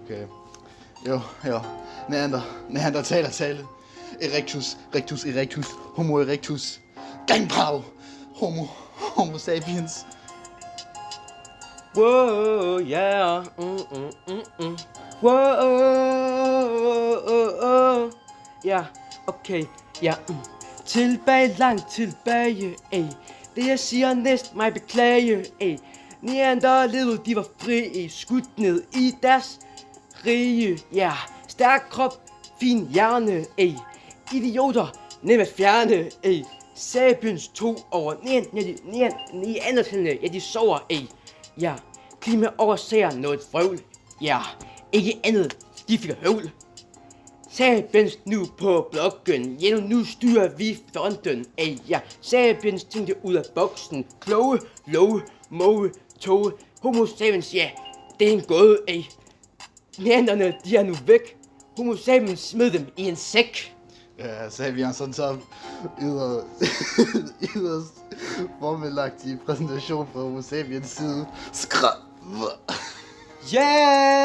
Okay. Jo. Neandertaler tale. Rectus erectus. Homo erectus. Gangbrag. Homo sapiens. Wow, yeah. Wow, ja, okay, ja. Langt tilbage, ey. Det jeg siger næst mig beklage, ey. Neanderlivet, de var fri, skudt ned i deres rige, ja. Stærk krop, fin hjerne, ey. Idioter, nem at fjerne, ey. Sapiens tog over neandertalerne, ja, de sover, ey. Ja, klima oversager noget frøvl. Ja, ikke andet, de fik høvl. Sapiens nu på blokken, ja nu styrer vi fronten. Ej, ja, Sapiens tænkte ud af boksen. Kloge, love, måge, toge. Homo sapiens, ja, det er en gåde, ej. Neanderne, de er nu væk. Homo sapiens smed dem i en sæk. Ja, Sapiens on top. Yderst formelagtig præsentation fra Homo sapiens side. Yeah!